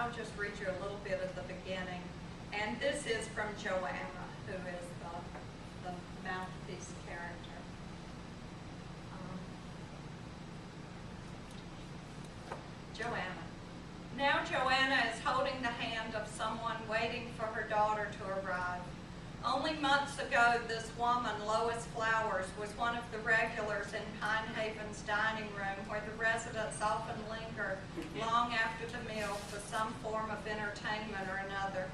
I'll just read you a little bit at the beginning. And this is from Joanna, who is the mouthpiece character. Joanna. Now Joanna is holding the hand of someone waiting for her daughter to arrive. Only months ago, this woman, Lois Flowers, was one of the regulars in Pine Haven's dining room, where the residents often linger long after the meal for some form of entertainment or another.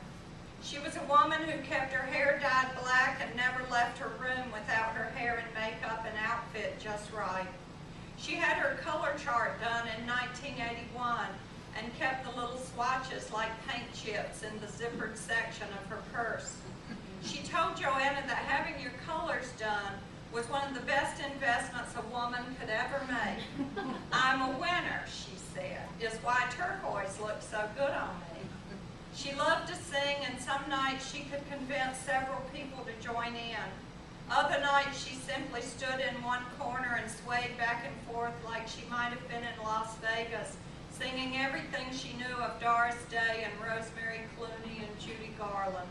She was a woman who kept her hair dyed black and never left her room without her hair and makeup and outfit just right. She had her color chart done in 1981 and kept the little swatches like paint chips in the zippered section of her purse. She told Joanna that having your colors done was one of the best investments a woman could ever make. I'm a winner, she said, is why turquoise looks so good on me. She loved to sing, and some nights she could convince several people to join in. Other nights she simply stood in one corner and swayed back and forth like she might have been in Las Vegas, singing everything she knew of Doris Day and Rosemary Clooney and Judy Garland.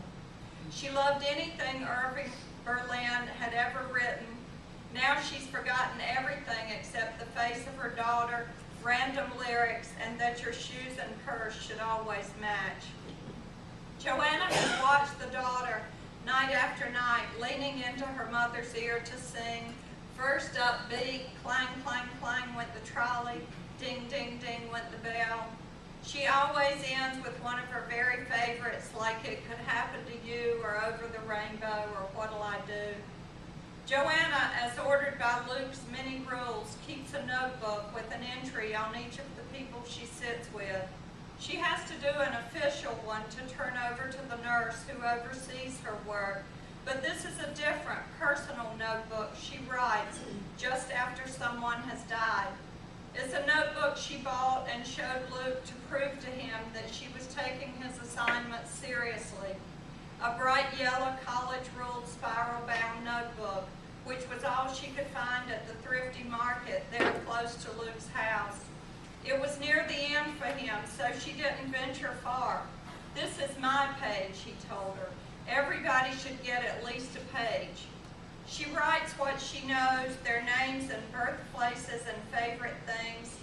She loved anything Irving Berlin had ever written. Now she's forgotten everything except the face of her daughter, random lyrics, and that your shoes and purse should always match. Joanna has watched the daughter night after night, leaning into her mother's ear to sing. First upbeat, clang, clang, clang went the trolley, ding, ding, ding went the bell. She always ends with one of her very favorites, like It Could Happen to You or Over the Rainbow or What'll I Do. Joanna, as ordered by Luke's many rules, keeps a notebook with an entry on each of the people she sits with. She has to do an official one to turn over to the nurse who oversees her work, but this is a different, personal notebook she writes just after someone has died. It's a notebook she bought and showed Luke to prove to him that she was taking his assignment seriously. A bright yellow college-ruled spiral-bound notebook, which was all she could find at the thrifty market there close to Luke's house. It was near the end for him, so she didn't venture far. This is my page, he told her. Everybody should get at least a page. She writes what she knows, their names and birthplaces and favorite things.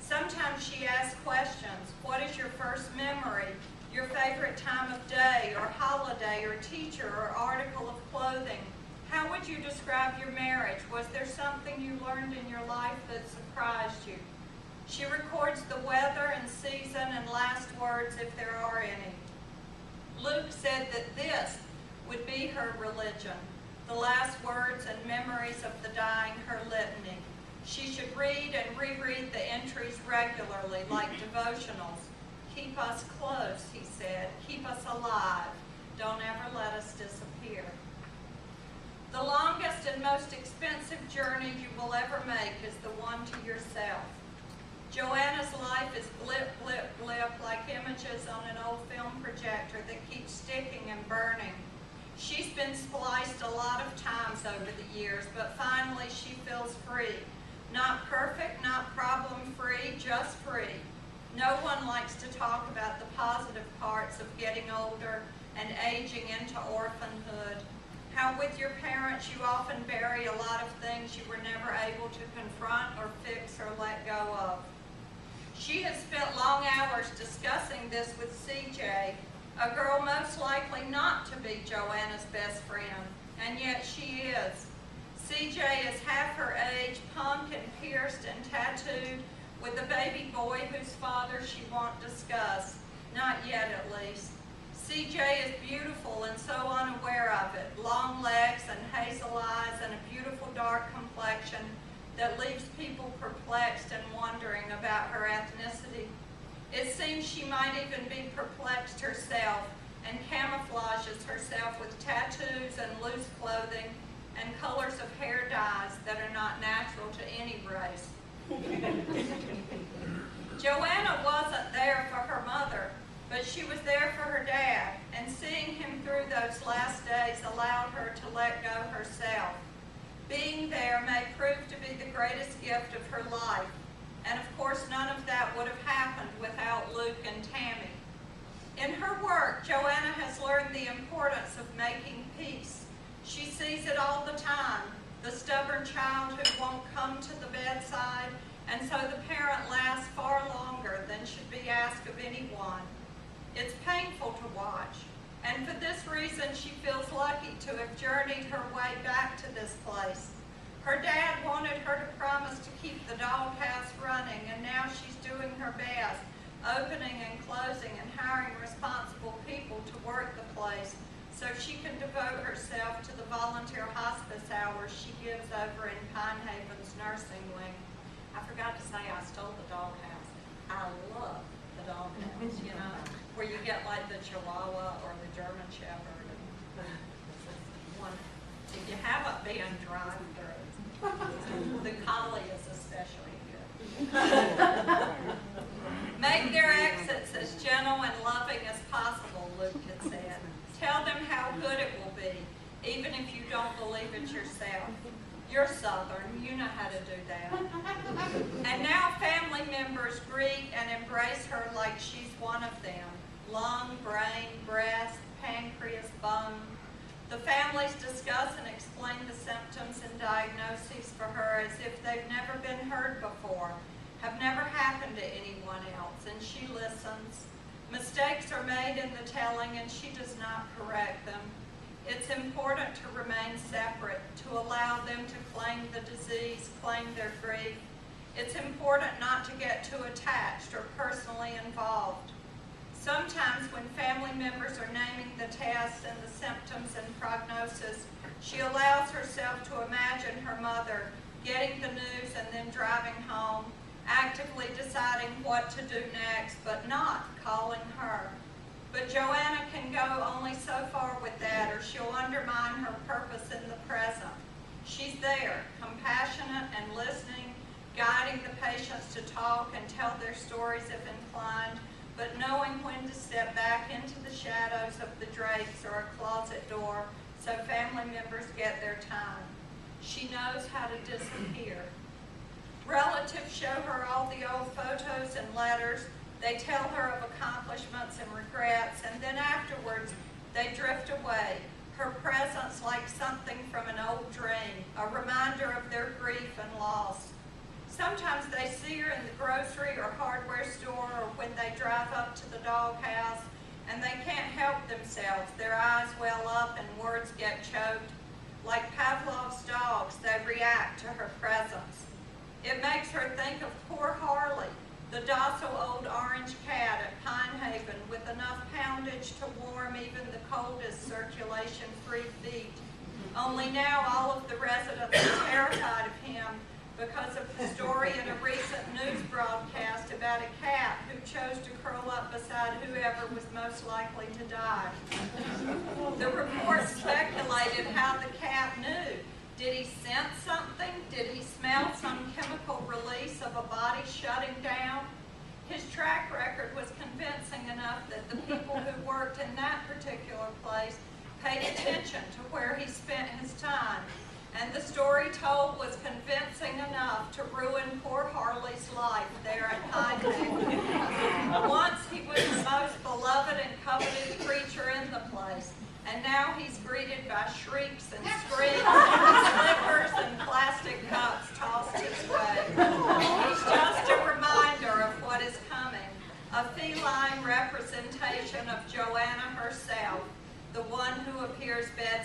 Sometimes she asks questions. What is your first memory? Your favorite time of day or holiday or teacher or article of clothing? How would you describe your marriage? Was there something you learned in your life that surprised you? She records the weather and season and last words if there are any. Luke said that this would be her religion. The last words and memories of the dying, her litany. She should read and reread the entries regularly, like devotionals. Keep us close, he said. Keep us alive. Don't ever let us disappear. The longest and most expensive journey you will ever make is the one to yourself. Joanna's life is blip, blip, blip, like images on an old film projector that keeps sticking and burning. She's been spliced a lot of times over the years, but finally she feels free. Not perfect, not problem-free, just free. No one likes to talk about the positive parts of getting older and aging into orphanhood. How with your parents you often bury a lot of things you were never able to confront or fix or let go of. She has spent long hours discussing this with CJ, a girl most likely not to be Joanna's best friend, and yet she is. CJ is half her age, punk and pierced and tattooed, with a baby boy whose father she won't discuss, not yet at least. CJ is beautiful and so unaware of it, long legs and hazel eyes and a beautiful dark complexion that leaves people perplexed and wondering about her ethnicity. It seems she might even be perplexed herself and camouflages herself with tattoos and loose clothing and colors of hair dyes that are not natural to any race. Joanna wasn't there for her mother, but she was there for her dad, and seeing him through those last days allowed her to let go herself. Being there may prove to be the greatest gift of her life, and of course none of that would have happened without Luke and Tammy. sees it all the time, the stubborn child who won't come to the bedside, and so the parent lasts far longer than should be asked of anyone. It's painful to watch, and for this reason she feels lucky to have journeyed her way back to this place. Her dad wanted her to promise to keep the doghouse running, and now she's doing her best, opening and closing and hiring responsible people to work the place so she can devote herself to the volunteer hospice hours she gives over in Pine Haven's nursing wing. I forgot to say I stole the doghouse. I love the doghouse, you know, where you get like the Chihuahua or the German Shepherd. If you haven't been drive-through, the collie is especially good. Make their exits as gentle and loving as possible, Luke had said. Tell them how good it will be, even if you don't believe it yourself. You're Southern, you know how to do that. And now family members greet and embrace her like she's one of them. Lung, brain, breast, pancreas, bone. The families discuss and explain the symptoms and diagnoses for her as if they've never been heard before, have never happened to anyone else, and she listens. Mistakes are made in the telling, and she does not correct them. It's important to remain separate, to allow them to claim the disease, claim their grief. It's important not to get too attached or personally involved. Sometimes when family members are naming the tests and the symptoms and prognosis, she allows herself to imagine her mother getting the news and then driving home, actively deciding what to do next, but not calling her. But Joanna can go only so far with that, or she'll undermine her purpose in the present. She's there, compassionate and listening, guiding the patients to talk and tell their stories if inclined, but knowing when to step back into the shadows of the drapes or a closet door so family members get their time. She knows how to disappear. Relatives show her all the old photos and letters. They tell her of accomplishments and regrets, and then afterwards they drift away, her presence like something from an old dream, a reminder of their grief and loss. Sometimes they see her in the grocery or hardware store or when they drive up to the doghouse, and they can't help themselves. Their eyes well up and words get choked. Like Pavlov's dogs, they react to her presence. It makes her think of poor Harley, the docile old orange cat at Pine Haven with enough poundage to warm even the coldest circulation-free feet. Only now all of the residents are terrified of him because of the story in a recent news broadcast about a cat who chose to curl up beside whoever was most likely to die. The report speculated how the cat knew. Did he sense something? Did he smell some chemical release of a body shutting down? His track record was convincing enough that the people who worked in that particular place paid attention to where he spent his time. And the story told was convincing enough to ruin poor Harley's life there at Pine Haven. Once he was the most beloved and coveted creature in the place, and now he's greeted by shrieks and screams, slippers and plastic cups tossed his way. He's just a reminder of what is coming, a feline representation of Joanna herself, the one who appears bedside